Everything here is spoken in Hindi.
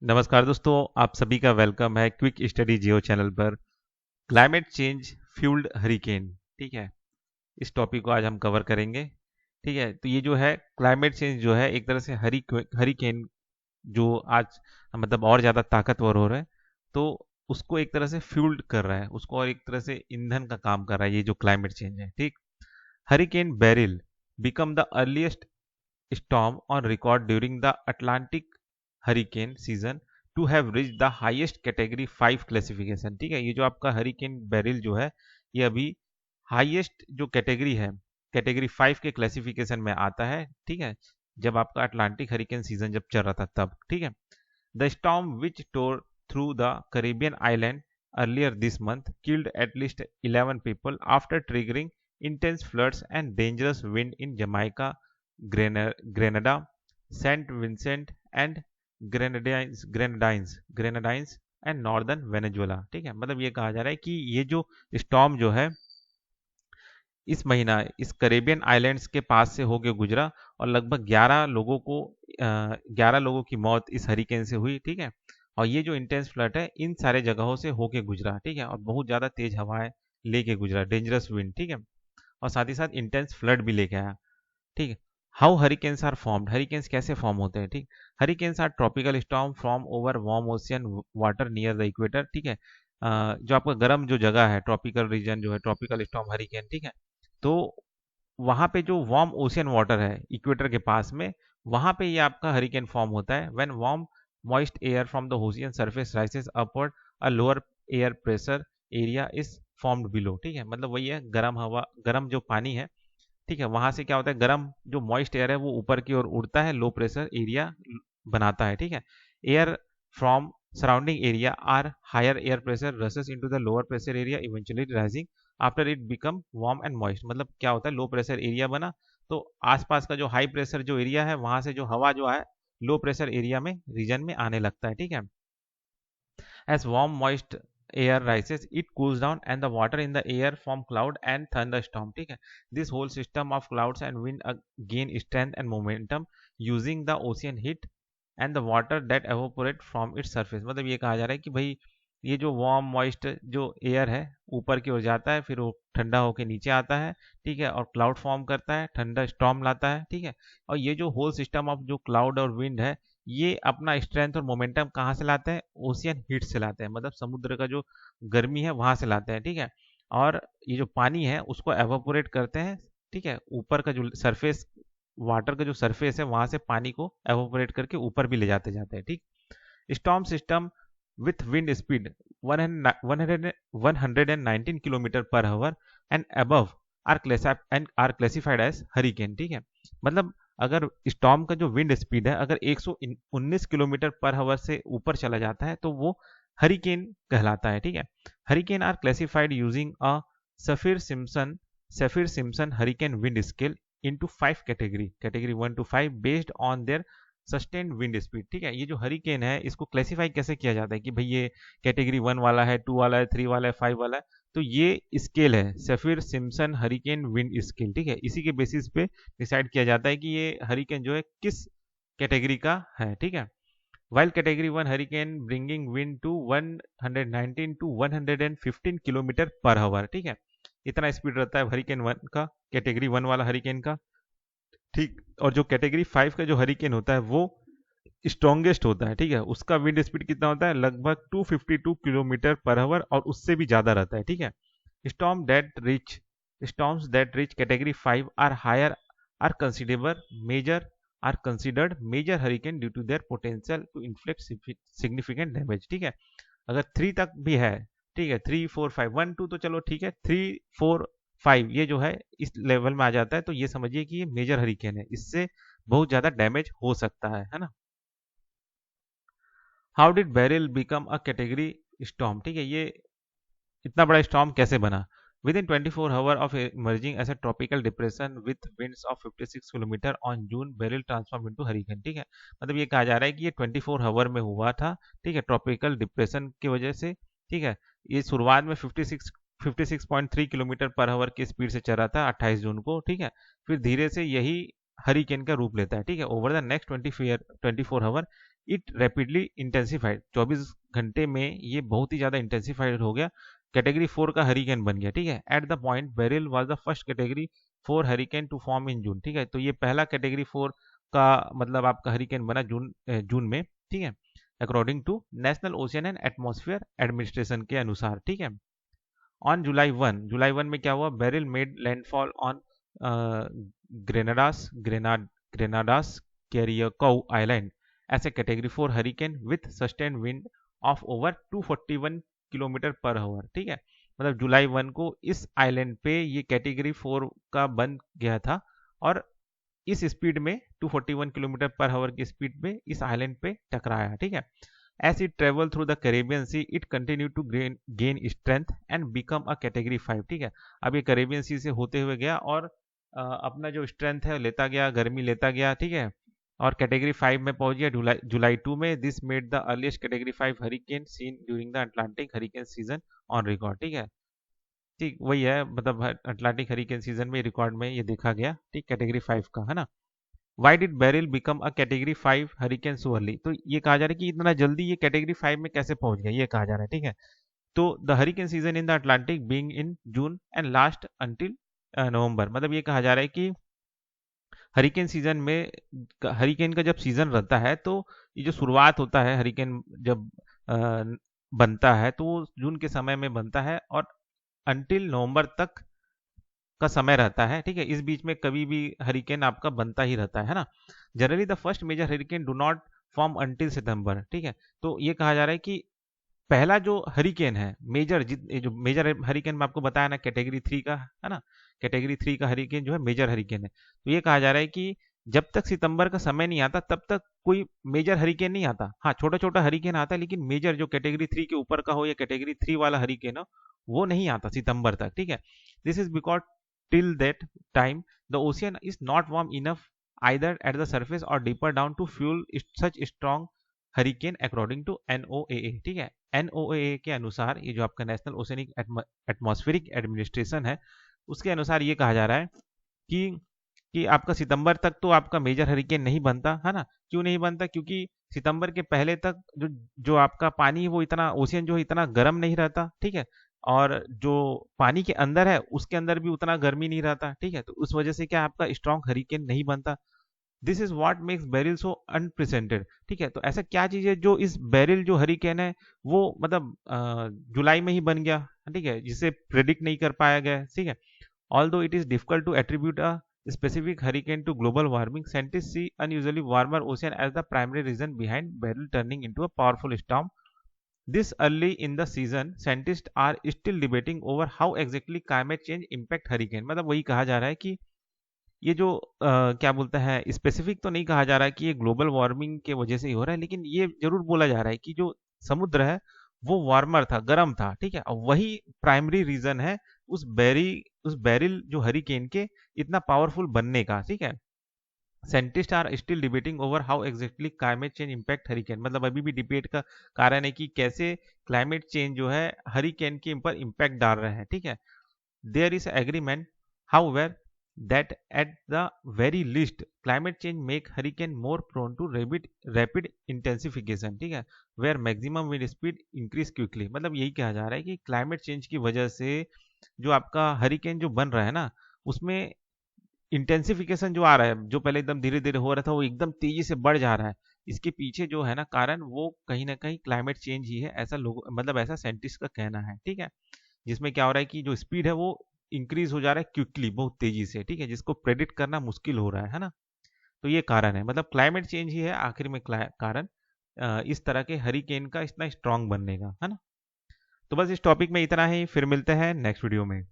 नमस्कार दोस्तों, आप सभी का वेलकम है क्विक स्टडी जियो चैनल पर। क्लाइमेट चेंज फ्यूल्ड हरिकेन, ठीक है। इस टॉपिक को आज हम कवर करेंगे। ठीक है, तो ये जो है क्लाइमेट चेंज जो है एक तरह से हरिकेन जो आज मतलब और ज़्यादा ताकतवर हो रहा है, तो उसको एक तरह से फ्यूल्ड कर रहा है, उसको और एक तरह से ईंधन का काम कर रहा है ये जो क्लाइमेट चेंज है। ठीक। Hurricane beryl become the earliest storm on record during the Atlantic hurricane season to have reached the highest category 5 classification। ठीक है, ये जो आपका हरिकेन बेरिल जो है ये अभी हाईएस्ट जो कैटेगरी है, कैटेगरी 5 के क्लासिफिकेशन में आता है। ठीक है, जब आपका अटलांटिक हरिकेन सीजन जब चल रहा था तब। ठीक है, the storm which tore through the Caribbean island earlier this month killed at least 11 people after triggering intense floods and dangerous wind in Jamaica, Grenada, Saint Vincent and Grenadines and northern Venezuela. ठीक है, मतलब ये कहा जा रहा है कि ये जो स्टॉर्म जो है इस महीना इस करेबियन आइलैंड्स के पास से होके गुजरा और लगभग 11 लोगों की मौत इस हरिकेन से हुई। ठीक है, और ये जो इंटेंस फ्लड है इन सारे जगहों से होके गुजरा। ठीक है, और बहुत ज़्यादा तेज हवाएं लेके गुजरा, डेंजरस विंड। ठीक है, और साथ ही साथ इंटेंस फ्लड भी लेके आया। ठीक है, how hurricanes are formed, hurricanes कैसे फॉर्म होते हैं। ठीक, hurricanes are tropical storm from over warm ocean water near the equator. ठीक है, जो आपका गर्म जो जगह है, ट्रॉपिकल रीजन जो है, ट्रॉपिकल स्टॉर्म हरिकेन। ठीक है, तो वहाँ पे जो वार्म ओशियन वाटर है इक्वेटर के पास में, वहाँ पे ये आपका हरिकेन फॉर्म होता है when warm moist air from the ocean surface राइसेस upward, a lower air pressure area is formed below. ठीक है, मतलब वही है, गर्म हवा, गर्म जो पानी है, ठीक है, वहां से क्या होता है, गर्म जो मॉइस्ट एयर है वो ऊपर की ओर उड़ता है, लो प्रेशर एरिया बनाता है। ठीक है, air from surrounding area are higher air pressure rushes into the lower pressure area eventually rising after it become warm and moist. मतलब क्या होता है, लो प्रेशर एरिया बना तो आसपास का जो हाई प्रेशर जो एरिया है वहां से जो हवा जो है लो प्रेशर एरिया में रीजन में आने लगता है। ठीक है, as warm moist air rises it cools down and the water in the air form cloud and thunderstorm। ठीक है, this whole system of clouds and wind gain strength and momentum using the ocean heat and the water that evaporate from its surface। मतलब ये कहा जा रहा है कि भाई ये जो वार्म मॉइस्ट जो एयर है ऊपर की ओर जाता है, फिर वो ठंडा होके नीचे आता है। ठीक है, और क्लाउड फॉर्म करता है, ठंडा स्टॉर्म लाता है। ठीक है, और ये जो होल सिस्टम ऑफ जो क्लाउड और विंड है ये अपना स्ट्रेंथ और मोमेंटम कहाँ से लाते हैं, ओशियन हीट से लाते हैं, मतलब समुद्र का जो गर्मी है वहां से लाते हैं। ठीक है, और ये जो पानी है उसको एवापोरेट करते हैं। ठीक है, ऊपर का जो सरफेस, वाटर का जो सरफेस है वहां से पानी को एवापोरेट करके ऊपर भी ले जाते जाते हैं। ठीक, storm system with wind speed 119 kilometre per hour and above are classified as hurricane. ठीक है, मतलब अगर स्टॉर्म का जो विंड स्पीड है अगर 119 किलोमीटर पर आवर से ऊपर चला जाता है तो वो हरिकेन कहलाता है। ठीक है, hurricane are classified using a Saffir Simpson Saffir Simpson hurricane wind scale into 5 category, category 1 to 5 based on their sustained wind speed. ठीक है, ये जो हरिकेन है इसको क्लासिफाई कैसे किया जाता है कि भाई ये कैटेगरी 1 वाला है, 2 वाला है, 3 वाला है, 5 वाला है, तो ये स्केल है सफिर सिम्पसन हरिकेन विंड स्केल। ठीक है, इसी के बेसिस पे डिसाइड किया जाता है कि ये हरिकेन जो है किस कैटेगरी का है। ठीक है, while category 1 hurricane bringing wind to 119 to 115 kilometre per hour. ठीक है, इतना स्पीड रहता है हरिकेन 1 का, कैटेगरी 1 वाला हरिकेन का। ठीक, और जो कैटेगरी 5 का जो हरिकेन होता है वो स्ट्रॉन्गेस्ट होता है। ठीक है, उसका विंड स्पीड कितना होता है, लगभग 252 किलोमीटर पर आवर और उससे भी ज्यादा रहता है। ठीक है, storm that reach storms that reach category 5 or higher are considerable major are considered major hurricane due to their potential to inflict significant damage. ठीक है, अगर 3 तक भी है, ठीक है, 3 4 5 1 2 तो चलो ठीक है, 3 4 5 ये जो है इस लेवल में आ जाता है तो ये समझिए कि ये मेजर हरिकेन है, इससे बहुत ज्यादा डैमेज हो सकता है ना। How did Beryl become a category storm. ठीक है, ये इतना बड़ा स्टॉर्म कैसे बना। Within 24 hour of emerging as a tropical depression with winds of 56 kilometre on June Beryl transform into hurricane. ठीक है, मतलब ये कहा जा रहा है कि ये 24 आवर में हुआ था। ठीक है, ट्रॉपिकल डिप्रेशन की वजह से। ठीक है, ये शुरुआत में 56.3 किलोमीटर पर आवर की स्पीड से चल रहा था 28 जून को। ठीक है, फिर धीरे से यही हरिकेन का रूप लेता है। ठीक है, over the next 24 hour it rapidly intensified, 24 घंटे में ये बहुत ही ज़्यादा इंटेंसिफाइड हो गया, कैटेगरी 4 का हरिकेन बन गया, ठीक है। At the point Beryl was the first category 4 hurricane to form in June, ठीक है। तो ये पहला कैटेगरी 4 का मतलब आपका हरिकेन बना जून में, ठीक है, according to National Ocean and Atmosphere Administration के अनुसार, ठीक है। ऑन जुलाई 1 में क्या हुआ, Beryl made landfall on Grenada's Carriacou island as a category 4 hurricane with sustain wind of over 241 kilometre per hour, ठीक है। मतलब जुलाई 1 को इस आइलैंड पे ये कैटेगरी 4 का बन गया था और इस स्पीड में 241 किलोमीटर पर आवर की स्पीड में इस आइलैंड पे टकराया, ठीक है। As it traveled through the Caribbean Sea, it continued to gain strength and become a category 5, ठीक है। अब ये कैरेबियन सी से होते हुए गया और अपना जो स्ट्रेंथ है लेता गया, गर्मी लेता गया, ठीक है, और कैटेगरी 5 में पहुंच गया जुलाई 2 में। This made the earliest category 5 hurricane seen during the Atlantic hurricane season on record, ठीक है। ठीक वही है, मतलब अटलांटिक हरिकेन सीजन में रिकॉर्ड में ये देखा गया, ठीक, कैटेगरी 5 का, है ना। Why did Beryl become a category 5 hurricane so early, तो ये कहा जा रहा है कि इतना जल्दी ये कैटेगरी 5 में कैसे पहुंच गया, ये कहा जा रहा है, ठीक है। तो the hurricane season in the Atlantic being in June and last until November, मतलब ये कहा जा रहा है कि हरिकेन सीजन में, हरिकेन का जब सीजन रहता है तो ये जो शुरुआत होता है हरिकेन जब बनता है तो वो जून के समय में बनता है और अंटिल नवंबर तक का समय रहता है, ठीक है। इस बीच में कभी भी हरिकेन आपका बनता ही रहता है ना। Generally the first major hurricane do not form until September, ठीक है। तो ये कहा जा रहा है कि पहला जो हरिकेन है मेजर, जो मेजर हरिकेन में आपको बताया ना कैटेगरी 3 का, है ना, कैटेगरी 3 का हरिकेन जो है मेजर हरिकेन है। तो ये कहा जा रहा है कि जब तक सितंबर का समय नहीं आता तब तक कोई मेजर हरिकेन नहीं आता। हाँ, छोटा छोटा हरिकेन आता है, लेकिन मेजर जो कैटेगरी 3 के ऊपर का हो या कैटेगरी 3 वाला हरिकेन हो वो नहीं आता सितंबर तक, ठीक है। This is because till that time the ocean is not warm enough either at the surface or deeper down to fuel such strong hurricane according to NOAA, ठीक है। NOAA के अनुसार, ये जो आपका नेशनल ओशियनिक एटमॉस्फेरिक एडमिनिस्ट्रेशन है, उसके अनुसार ये कहा जा रहा है कि आपका सितंबर तक तो आपका मेजर हरिकेन नहीं बनता, है ना। क्यों नहीं बनता, क्योंकि सितंबर के पहले तक जो आपका पानी है वो इतना, ओशियन जो है इतना गर्म नहीं रहता, ठीक है, और जो पानी के अंदर है उसके अंदर भी उतना गर्मी नहीं रहता, ठीक है। तो उस वजह से क्या आपका स्ट्रॉन्ग हरिकेन नहीं बनता। This is what makes beryl so unprecedented, ठीक है। तो ऐसा क्या चीज है जो इस बेरिल जो हरिकेन है वो मतलब जुलाई में ही बन गया, ठीक है, जिसे प्रेडिक्ट नहीं कर पाया गया, ठीक है। Although it is difficult to attribute a specific hurricane to global warming, scientists see unusually warmer ocean as the primary reason behind Beryl turning into a powerful storm. This early in the season, scientists are still debating over how exactly climate change impact hurricane. मतलब वही कहा जा रहा है कि ये जो क्या बोलते हैं, स्पेसिफिक तो नहीं कहा जा रहा है कि ये ग्लोबल वार्मिंग के वजह से ही हो रहा है, लेकिन ये जरूर बोला जा रहा है कि जो समुद्र है वो वार्मर था, गर्म था, ठीक है, और वही प्राइमरी रीजन है उस बैरिल जो हरिकेन के इतना पावरफुल बनने का, ठीक है। Scientist are still debating over how exactly climate change impact hurricane, मतलब अभी भी डिबेट का कारण है कि कैसे क्लाइमेट चेंज जो है हरिकेन के ऊपर इम्पैक्ट डाल रहे हैं, ठीक है। There is agreement however that at the very least climate change make hurricane more prone to rapid intensification, ठीक है, where maximum wind speed increase quickly। मतलब यही कहा जा रहा है कि क्लाइमेट चेंज की वजह से जो आपका हरिकेन जो बन रहा है ना उसमें इंटेंसिफिकेशन जो आ रहा है, जो पहले एकदम धीरे धीरे हो रहा था वो एकदम तेजी से बढ़ जा रहा है। इसके पीछे जो है ना कारण वो कहीं ना कहीं क्लाइमेट चेंज ही है, ऐसा लोग मतलब ऐसा साइंटिस्ट का कहना है, ठीक है। जिसमें क्या हो रहा है कि जो स्पीड है वो इंक्रीज हो जा रहा है क्विकली, बहुत तेजी से, ठीक है, जिसको प्रेडिक्ट करना मुश्किल हो रहा है ना। तो ये कारण है, मतलब क्लाइमेट चेंज ही है आखिर में कारण इस तरह के हरिकेन का इतना स्ट्रांग बनने का, है ना। तो बस इस टॉपिक में इतना ही, फिर मिलते हैं नेक्स्ट वीडियो में।